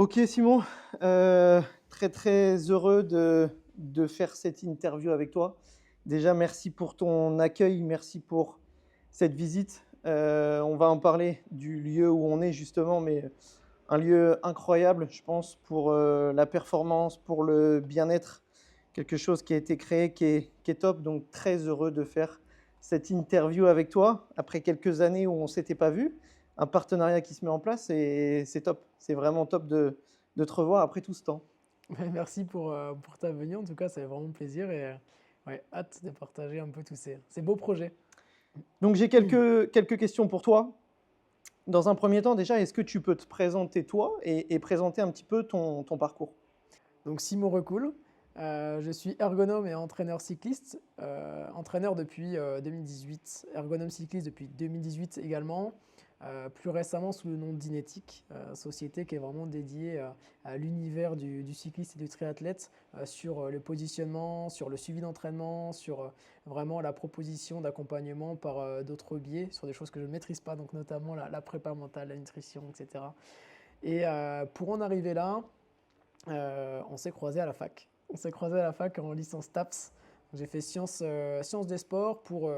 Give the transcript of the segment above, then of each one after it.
Ok Simon, très très heureux de faire cette interview avec toi. Déjà merci pour ton accueil, merci pour cette visite. On va en parler du lieu où on est justement, mais un lieu incroyable, je pense, pour la performance, pour le bien-être, quelque chose qui a été créé, qui est top. Donc très heureux de faire cette interview avec toi après quelques années où on ne s'était pas vu, un partenariat qui se met en place et c'est top. C'est vraiment top de te revoir après tout ce temps. Merci pour ta venue, en tout cas, ça fait vraiment plaisir et ouais, hâte de partager un peu tous ces beaux projets. Donc j'ai quelques questions pour toi. Dans un premier temps, déjà, est-ce que tu peux te présenter toi et présenter un petit peu ton parcours? Donc Simon Recoul, je suis ergonome et entraîneur cycliste, entraîneur depuis 2018, ergonome cycliste depuis 2018 également, plus récemment sous le nom d'Inetic, société qui est vraiment dédiée à l'univers du cycliste et du triathlète, sur le positionnement, sur le suivi d'entraînement, sur vraiment la proposition d'accompagnement par d'autres biais, sur des choses que je ne maîtrise pas, donc notamment la prépa mentale, la nutrition, etc. Et pour en arriver là, on s'est croisé à la fac. On s'est croisé à la fac en licence TAPS. J'ai fait sciences des sports pour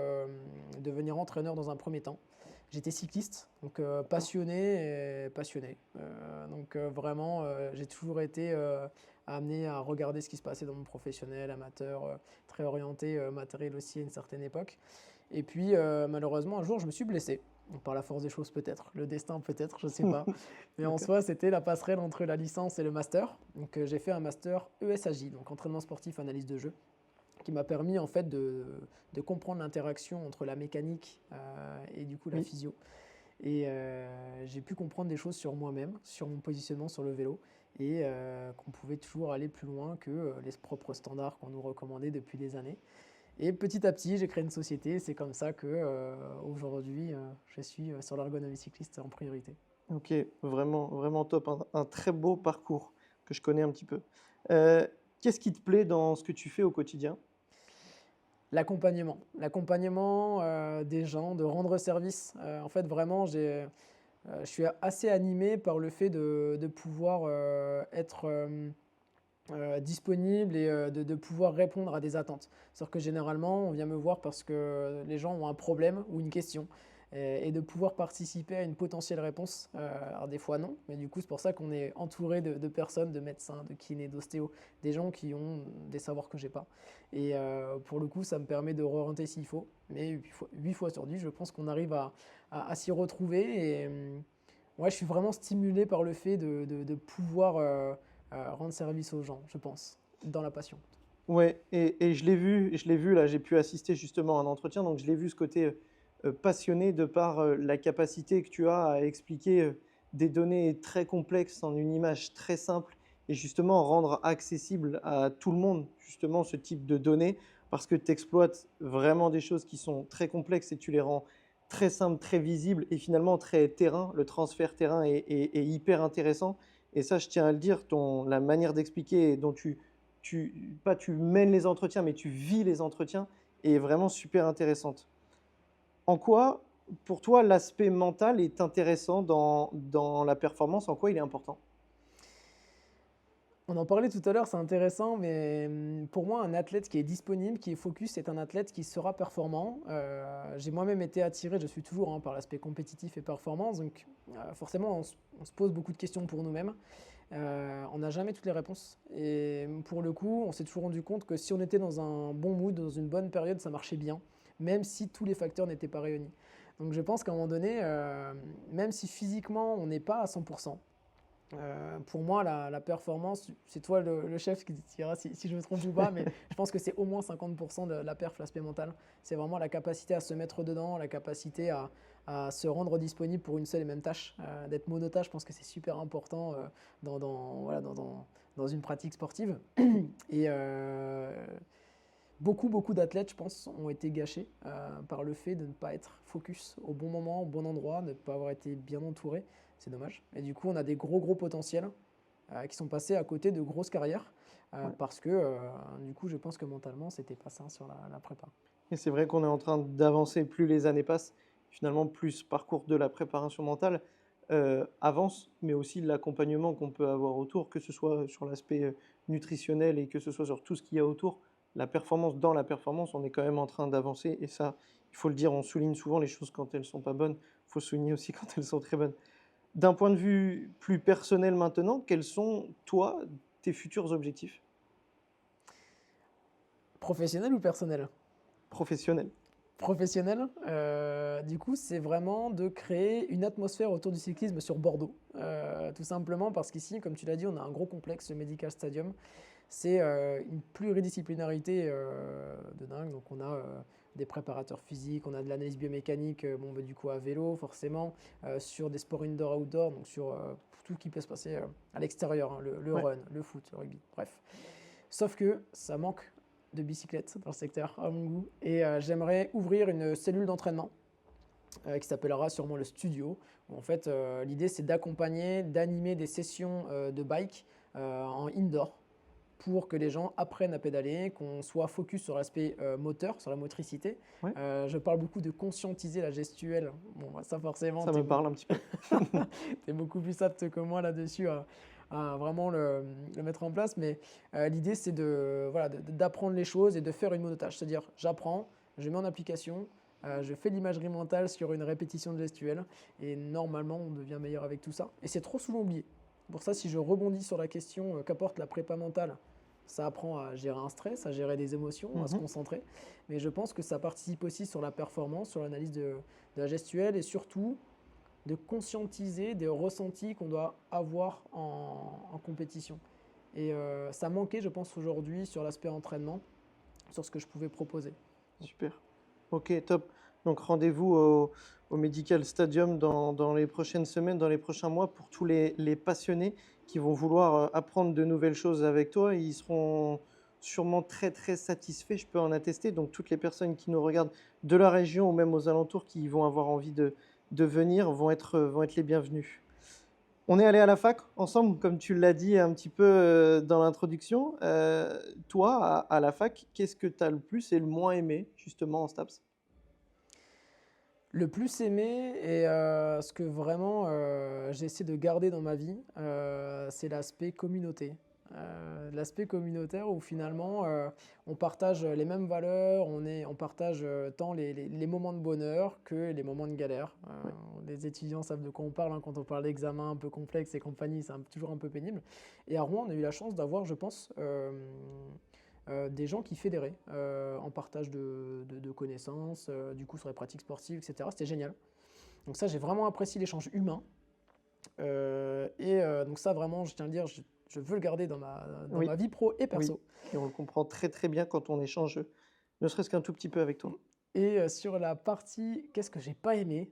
devenir entraîneur dans un premier temps. J'étais cycliste, donc passionné et passionné. Vraiment, j'ai toujours été amené à regarder ce qui se passait dans mon professionnel, amateur, très orienté matériel aussi à une certaine époque. Et puis malheureusement, un jour, je me suis blessé. Par la force des choses peut-être, le destin peut-être, je ne sais pas. Mais en D'accord. soi, c'était la passerelle entre la licence et le master. Donc j'ai fait un master ESAJ, donc entraînement sportif, analyse de jeu, qui m'a permis en fait de comprendre l'interaction entre la mécanique et du coup la Oui. physio. Et j'ai pu comprendre des choses sur moi-même, sur mon positionnement sur le vélo, et qu'on pouvait toujours aller plus loin que les propres standards qu'on nous recommandait depuis des années. Et petit à petit, j'ai créé une société. C'est comme ça que aujourd'hui, je suis sur l'ergonomie cycliste en priorité. Ok, vraiment, vraiment top. Un très beau parcours que je connais un petit peu. Euh, Qu'est-ce qui te plaît dans ce que tu fais au quotidien? L'accompagnement des gens, de rendre service. En fait, vraiment, je suis assez animé par le fait de pouvoir être disponible et de pouvoir répondre à des attentes. C'est-à-dire que généralement, on vient me voir parce que les gens ont un problème ou une question et de pouvoir participer à une potentielle réponse. Alors des fois non, mais du coup c'est pour ça qu'on est entouré de personnes, de médecins, de kinés, d'ostéos, des gens qui ont des savoirs que j'ai pas. Et pour le coup, ça me permet de réorienter s'il faut. Mais 8 fois sur 10, je pense qu'on arrive à s'y retrouver. Et ouais, je suis vraiment stimulé par le fait de pouvoir rendre service aux gens, je pense, dans la passion. Ouais, et je l'ai vu là, j'ai pu assister justement à un entretien, donc je l'ai vu ce côté passionné de par la capacité que tu as à expliquer des données très complexes en une image très simple et justement rendre accessible à tout le monde justement ce type de données parce que tu exploites vraiment des choses qui sont très complexes et tu les rends très simples, très visibles et finalement très terrain. Le transfert terrain est hyper intéressant et ça, je tiens à le dire, la manière d'expliquer dont pas tu mènes les entretiens, mais tu vis les entretiens est vraiment super intéressante. En quoi, pour toi, l'aspect mental est intéressant dans la performance? En quoi il est important? On en parlait tout à l'heure, c'est intéressant, mais pour moi, un athlète qui est disponible, qui est focus, c'est un athlète qui sera performant. J'ai moi-même été attiré, je suis toujours par l'aspect compétitif et performance, donc forcément, on se pose beaucoup de questions pour nous-mêmes. On n'a jamais toutes les réponses. Et pour le coup, on s'est toujours rendu compte que si on était dans un bon mood, dans une bonne période, ça marchait bien, même si tous les facteurs n'étaient pas réunis. Donc je pense qu'à un moment donné, même si physiquement on n'est pas à 100%, pour moi, la performance, c'est toi le chef qui dira si je me trompe ou pas, mais je pense que c'est au moins 50% de la perf, l'aspect mental. C'est vraiment la capacité à se mettre dedans, la capacité à se rendre disponible pour une seule et même tâche. D'être monotâche, je pense que c'est super important voilà, dans une pratique sportive. Et beaucoup d'athlètes, je pense, ont été gâchés par le fait de ne pas être focus au bon moment, au bon endroit, de ne pas avoir été bien entouré. C'est dommage. Et du coup, on a des gros potentiels qui sont passés à côté de grosses carrières Ouais. parce que, du coup, je pense que mentalement, c'était pas sain sur la prépa. Et c'est vrai qu'on est en train d'avancer, plus les années passent, finalement, plus ce parcours de la préparation mentale. avance, mais aussi l'accompagnement qu'on peut avoir autour, que ce soit sur l'aspect nutritionnel et que ce soit sur tout ce qu'il y a autour. La performance, dans la performance, on est quand même en train d'avancer et ça, il faut le dire, on souligne souvent les choses quand elles sont pas bonnes, il faut souligner aussi quand elles sont très bonnes. D'un point de vue plus personnel maintenant, quels sont, toi, tes futurs objectifs Professionnel ou personnel? professionnels? Professionnel, du coup, c'est vraiment de créer une atmosphère autour du cyclisme sur Bordeaux. Tout simplement parce qu'ici, comme tu l'as dit, on a un gros complexe, le Medical Stadium. C'est une pluridisciplinarité de dingue. Donc, on a des préparateurs physiques, on a de l'analyse biomécanique, bon, bah, du coup, à vélo, forcément, sur des sports indoor-outdoor, donc sur tout ce qui peut se passer à l'extérieur, hein, le Ouais, run, le foot, le rugby, bref. Sauf que ça manque de bicyclettes dans le secteur, à mon goût. Et j'aimerais ouvrir une cellule d'entraînement qui s'appellera sûrement le studio. Où en fait, l'idée, c'est d'accompagner, d'animer des sessions de bike en indoor pour que les gens apprennent à pédaler, qu'on soit focus sur l'aspect moteur, sur la motricité. ouais, Je parle beaucoup de conscientiser la gestuelle. Bon, bah, ça forcément, ça me parle un petit peu. tu es beaucoup plus apte que moi là-dessus à vraiment le mettre en place. Mais l'idée, c'est voilà, d'apprendre les choses et de faire une monotage. C'est-à-dire, j'apprends, je mets en application, je fais l'imagerie mentale sur une répétition de gestuelle et normalement, on devient meilleur avec tout ça. Et c'est trop souvent oublié. Pour ça, si je rebondis sur la question qu'apporte la prépa mentale, ça apprend à gérer un stress, à gérer des émotions, à se Mhm. concentrer. Mais je pense que ça participe aussi sur la performance, sur l'analyse de la gestuelle et surtout de conscientiser des ressentis qu'on doit avoir en compétition. Et ça manquait, je pense, aujourd'hui sur l'aspect entraînement, sur ce que je pouvais proposer. Super. Ok, top. Donc rendez-vous au Medical Stadium dans les prochaines semaines, dans les prochains mois, pour tous les passionnés qui vont vouloir apprendre de nouvelles choses avec toi. Ils seront sûrement très très satisfaits, je peux en attester. Donc toutes les personnes qui nous regardent de la région ou même aux alentours qui vont avoir envie de venir vont être les bienvenus. On est allé à la fac ensemble, comme tu l'as dit un petit peu dans l'introduction. Toi, à la fac, qu'est-ce que tu as le plus et le moins aimé, justement, en STAPS? Le plus aimé et ce que vraiment j'ai essayé de garder dans ma vie, c'est l'aspect communauté. L'aspect communautaire où finalement on partage les mêmes valeurs, on partage tant les moments de bonheur que les moments de galère. Ouais. Les étudiants savent de quoi on parle hein, quand on parle d'examens un peu complexes et compagnie, c'est toujours un peu pénible. Et à Rouen, on a eu la chance d'avoir, je pense, des gens qui fédéraient en partage de connaissances, du coup sur les pratiques sportives, etc. C'était génial. Donc ça, j'ai vraiment apprécié l'échange humain. Donc ça, vraiment, je tiens à le dire, je veux le garder dans Oui, ma vie pro et oui. perso. Et on le comprend très très bien quand on échange, ne serait-ce qu'un tout petit peu avec toi. Et sur la partie, qu'est-ce que j'ai pas aimé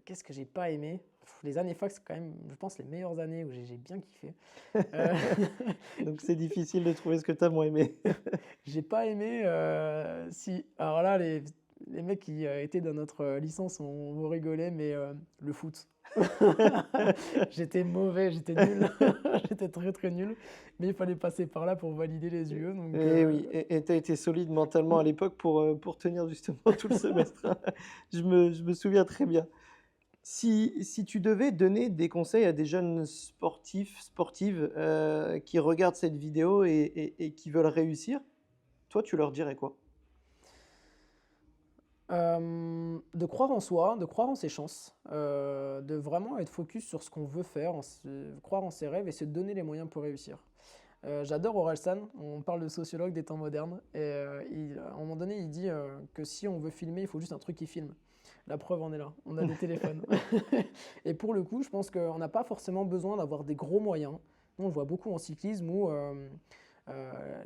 Qu'est-ce que j'ai pas aimé Les années fac, c'est quand même, je pense, les meilleures années où j'ai bien kiffé. Euh, Donc c'est difficile de trouver ce que tu as moins aimé. J'ai pas aimé. Si, alors là, les mecs qui étaient dans notre licence, on rigolait, mais le foot. J'étais mauvais, j'étais nul. J'étais très très nul. Mais il fallait passer par là pour valider les UE. Donc, Et oui, et tu as été solide mentalement à l'époque pour tenir justement tout le semestre. Je me souviens très bien. Si tu devais donner des conseils à des jeunes sportifs, sportives qui regardent cette vidéo et qui veulent réussir, toi, tu leur dirais quoi? de croire en soi, de croire en ses chances, de vraiment être focus sur ce qu'on veut faire, croire en ses rêves et se donner les moyens pour réussir. J'adore Orelsan, on parle de sociologue des temps modernes, et à un moment donné, il dit que si on veut filmer, il faut juste un truc qui filme. La preuve en est là, on a des téléphones. Et pour le coup, je pense qu'on n'a pas forcément besoin d'avoir des gros moyens. Nous, on le voit beaucoup en cyclisme où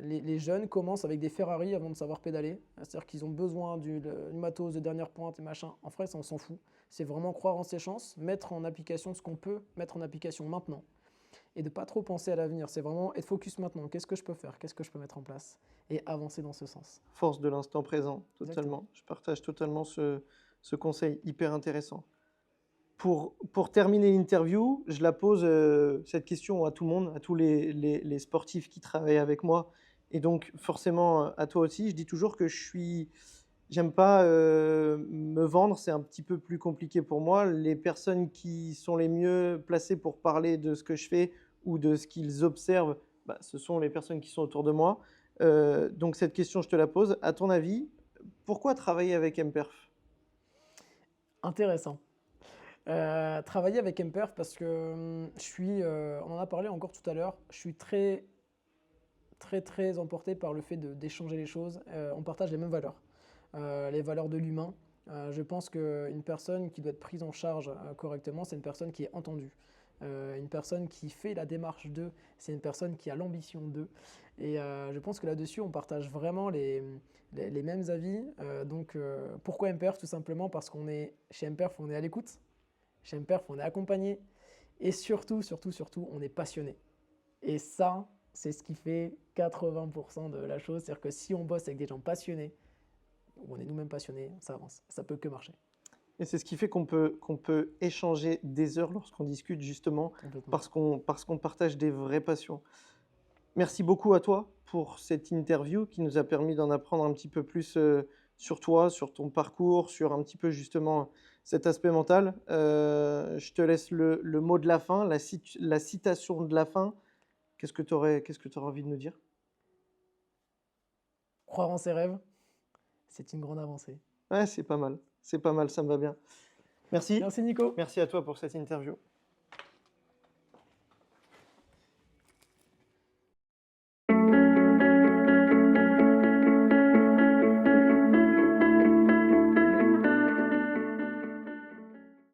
les jeunes commencent avec des Ferrari avant de savoir pédaler. C'est-à-dire qu'ils ont besoin du matos de dernière pointe et machin. En vrai, ça, on s'en fout. C'est vraiment croire en ses chances, mettre en application ce qu'on peut mettre en application maintenant et de pas trop penser à l'avenir. C'est vraiment être focus maintenant. Qu'est-ce que je peux faire? Qu'est-ce que je peux mettre en place? Et avancer dans ce sens. Force de l'instant présent, Exactement. totalement. Je partage totalement ce conseil hyper intéressant. Pour terminer l'interview, je la pose cette question à tout le monde, à tous les sportifs qui travaillent avec moi, et donc forcément à toi aussi. Je dis toujours que j'aime pas me vendre, c'est un petit peu plus compliqué pour moi. Les personnes qui sont les mieux placées pour parler de ce que je fais ou de ce qu'ils observent, bah, ce sont les personnes qui sont autour de moi. Donc cette question, je te la pose. À ton avis, pourquoi travailler avec MPerf? Intéressant. Travailler avec MPerf parce que on en a parlé encore tout à l'heure, je suis très, très, très emporté par le fait d'échanger les choses. On partage les mêmes valeurs, les valeurs de l'humain. Je pense qu'une personne qui doit être prise en charge correctement, c'est une personne qui est entendue. Une personne qui fait la démarche d'eux, c'est une personne qui a l'ambition d'eux. Et je pense que là-dessus, on partage vraiment les mêmes avis. Pourquoi MPerf? Tout simplement parce qu'on est chez MPerf, on est à l'écoute. Chez MPerf, on est accompagné. Et surtout, surtout, surtout, on est passionné. Et ça, c'est ce qui fait 80% de la chose. C'est-à-dire que si on bosse avec des gens passionnés, ou on est nous-mêmes passionnés, ça avance. Ça peut que marcher. Et c'est ce qui fait qu'on peut échanger des heures lorsqu'on discute justement Complètement. parce qu'on partage des vraies passions. Merci beaucoup à toi pour cette interview qui nous a permis d'en apprendre un petit peu plus sur toi, sur ton parcours, sur un petit peu justement cet aspect mental. Je te laisse le mot de la fin, la citation de la fin. Qu'est-ce que tu aurais envie de nous dire? Croire en ses rêves, c'est une grande avancée. Ouais, c'est pas mal, ça me va bien. Merci, Merci Nico. merci à toi pour cette interview.